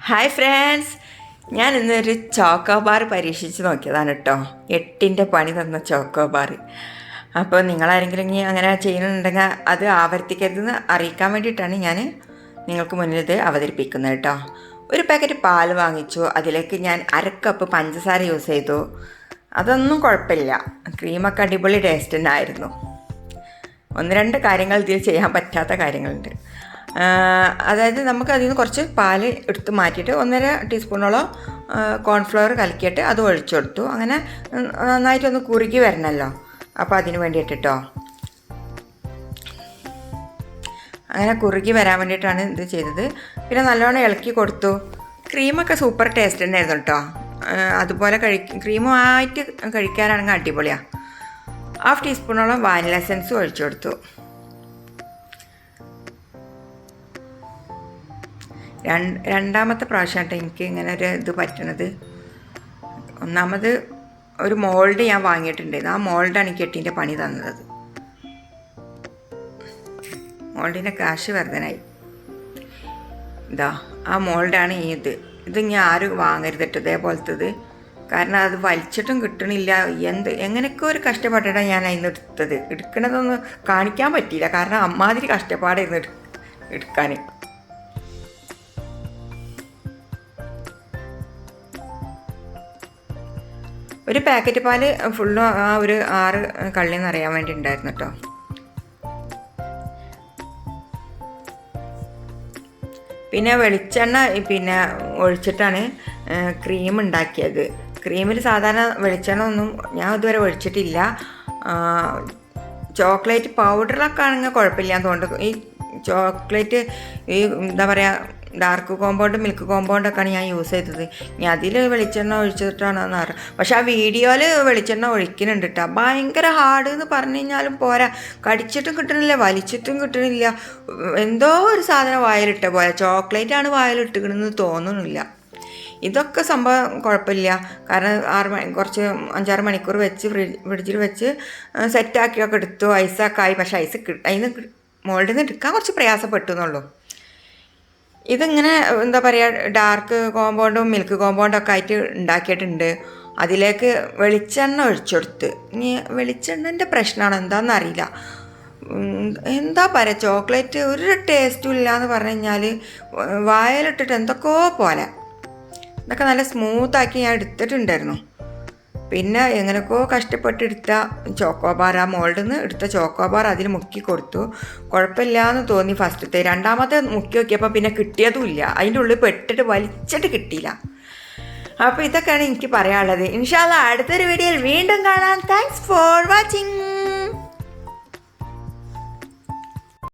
Hi friends, ഞാൻ ഇന്നൊരു chocobar പരീക്ഷിച്ച് നോക്കിയതാണ് കേട്ടോ. 8ൻ്റെ പണി തന്ന ചോക്കോബാർ. അപ്പോൾ നിങ്ങളാരെങ്കിലും ഇനി അങ്ങനെ ചെയ്യുന്നുണ്ടെങ്കിൽ അത് ആവർത്തിക്കരുതെന്ന് അറിയിക്കാൻ വേണ്ടിയിട്ടാണ് ഞാൻ നിങ്ങൾക്ക് മുന്നിൽ ഇത് അവതരിപ്പിക്കുന്നത് കേട്ടോ. ഒരു പാക്കറ്റ് പാൽ വാങ്ങിച്ചു, അതിലേക്ക് ഞാൻ 1/2 കപ്പ് പഞ്ചസാര യൂസ് ചെയ്തു. അതൊന്നും കുഴപ്പമില്ല, ക്രീമൊക്കെ അടിപൊളി ടേസ്റ്റ് തന്നെ ആയിരുന്നു. 1-2 കാര്യങ്ങൾ ഇതിൽ ചെയ്യാൻ പറ്റാത്ത കാര്യങ്ങളുണ്ട്. അതായത് നമുക്ക് അതിൽ നിന്ന് കുറച്ച് പാൽ എടുത്ത് മാറ്റിയിട്ട് 1.5 ടീസ്പൂണോളം കോൺഫ്ലവർ കലക്കിയിട്ട് അത് ഒഴിച്ചു കൊടുത്തു. അങ്ങനെ നന്നായിട്ടൊന്ന് കുറുകി വരണമല്ലോ, അപ്പോൾ അതിന് വേണ്ടിയിട്ട് കേട്ടോ. അങ്ങനെ കുറുകി വരാൻ വേണ്ടിയിട്ടാണ് ഇത് ചെയ്തത്. പിന്നെ നല്ലോണം ഇളക്കി കൊടുത്തു. ക്രീമൊക്കെ സൂപ്പർ ടേസ്റ്റ് തന്നെയായിരുന്നു കേട്ടോ. അതുപോലെ ക്രീമുമായിട്ട് കഴിക്കാനാണെങ്കിൽ അടിപൊളിയാണ്. 1/2 ടീസ്പൂണോളം വാനില എസൻസ് ഒഴിച്ചു കൊടുത്തു. രണ്ടാമത്തെ പ്രാവശ്യമായിട്ട് എനിക്ക് ഇങ്ങനെ ഒരു ഇത് പറ്റണത്. ഒന്നാമത് ഒരു മോൾഡ് ഞാൻ വാങ്ങിയിട്ടുണ്ടായിരുന്നു. ആ മോൾഡാണ് എനിക്ക് 8ൻ്റെ പണി തന്നത്. മോൾഡിൻ്റെ കാശ് വർധനായി. ഇതാ ആ മോൾഡാണ് ഇത് ഞാൻ ആരും വാങ്ങരുത് കേട്ടോ ഇതേപോലത്തത്. കാരണം അത് വലിച്ചിട്ടും കിട്ടണില്ല. എങ്ങനെയൊക്കെ ഒരു കഷ്ടപ്പെട്ടിട്ടാണ് ഞാൻ അതിന് എടുക്കണതൊന്നും കാണിക്കാൻ പറ്റിയില്ല. കാരണം അമ്മാതിരി കഷ്ടപ്പാടായിരുന്നു എടുക്കാൻ. ഒരു പാക്കറ്റ് പാല് ഫുള്ളും ആ ഒരു 6 കള്ളിന്ന് അറിയാൻ വേണ്ടി ഉണ്ടായിരുന്നു കേട്ടോ. പിന്നെ വെളിച്ചെണ്ണ ഒഴിച്ചിട്ടാണ് ക്രീം ഉണ്ടാക്കിയത്. ക്രീമിൽ സാധാരണ വെളിച്ചെണ്ണ ഒന്നും ഞാൻ ഇതുവരെ ഒഴിച്ചിട്ടില്ല. ചോക്ലേറ്റ് പൗഡറൊക്കെ ആണെങ്കിൽ കുഴപ്പമില്ല എന്ന് തോന്നുന്നു. ഈ ചോക്ലേറ്റ് എന്താ പറയുക, ഡാർക്ക് കോമ്പൗണ്ട് മിൽക്ക് കോമ്പൗണ്ടൊക്കെയാണ് ഞാൻ യൂസ് ചെയ്തത്. ഞാൻ അതിൽ വെളിച്ചെണ്ണ ഒഴിച്ചിട്ടാണെന്ന് അറിയാം. പക്ഷെ ആ വീഡിയോയിൽ വെളിച്ചെണ്ണ ഒഴിക്കുന്നുണ്ട് കേട്ടോ. ഭയങ്കര ഹാർഡ് എന്ന് പറഞ്ഞു കഴിഞ്ഞാലും പോരാ, കടിച്ചിട്ടും കിട്ടണില്ല, വലിച്ചിട്ടും കിട്ടണില്ല. എന്തോ ഒരു സാധനം വായിലിട്ട പോലെ. ചോക്ലേറ്റാണ് വായിലിട്ടിക്കണമെന്ന് തോന്നുന്നില്ല. ഇതൊക്കെ സംഭവം കുഴപ്പമില്ല. കാരണം കുറച്ച് 5-6 മണിക്കൂർ വെച്ച് ഫ്രിഡ്ജിൽ വെച്ച് സെറ്റാക്കിയൊക്കെ എടുത്തു. ഐസൊക്കെ ആയി. പക്ഷേ അതിന് മോൾഡിൽ നിന്ന് എടുക്കാൻ കുറച്ച് പ്രയാസപ്പെട്ടു എന്നുള്ളൂ. ഇതിങ്ങനെ എന്താ പറയുക, ഡാർക്ക് കോമ്പൗണ്ടും മിൽക്ക് കോമ്പൗണ്ടും ഒക്കെ ആയിട്ട് ഉണ്ടാക്കിയിട്ടുണ്ട്. അതിലേക്ക് വെളിച്ചെണ്ണ ഒഴിച്ചെടുത്ത്. ഇനി വെളിച്ചെണ്ണൻ്റെ പ്രശ്നമാണ് എന്താണെന്നറിയില്ല. എന്താ പറയുക, ചോക്ലേറ്റ് ഒരു ടേസ്റ്റും ഇല്ല എന്ന് പറഞ്ഞു കഴിഞ്ഞാൽ വായലിട്ടിട്ട് എന്തൊക്കെയോ പോലെ. ഇതൊക്കെ നല്ല സ്മൂത്താക്കി ഞാൻ എടുത്തിട്ടുണ്ടായിരുന്നു. പിന്നെ എങ്ങനെയൊക്കെയോ കഷ്ടപ്പെട്ടെടുത്ത ചോക്കോബാർ, ആ മോൾഡിൽ നിന്ന് എടുത്ത ചോക്കോബാർ അതിൽ മുക്കി കൊടുത്തു. കുഴപ്പമില്ല എന്ന് തോന്നി ഫസ്റ്റത്തെ. രണ്ടാമത്തെ മുക്കി നോക്കിയപ്പോൾ പിന്നെ കിട്ടിയതുമില്ല. അതിൻ്റെ ഉള്ളിൽ പെട്ടിട്ട് വലിച്ചിട്ട് കിട്ടിയില്ല. അപ്പോൾ ഇതൊക്കെയാണ് എനിക്ക് പറയാനുള്ളത്. ഇൻഷാ അല്ലാഹ് അടുത്തൊരു വീഡിയോയിൽ വീണ്ടും കാണാം. Thanks for watching.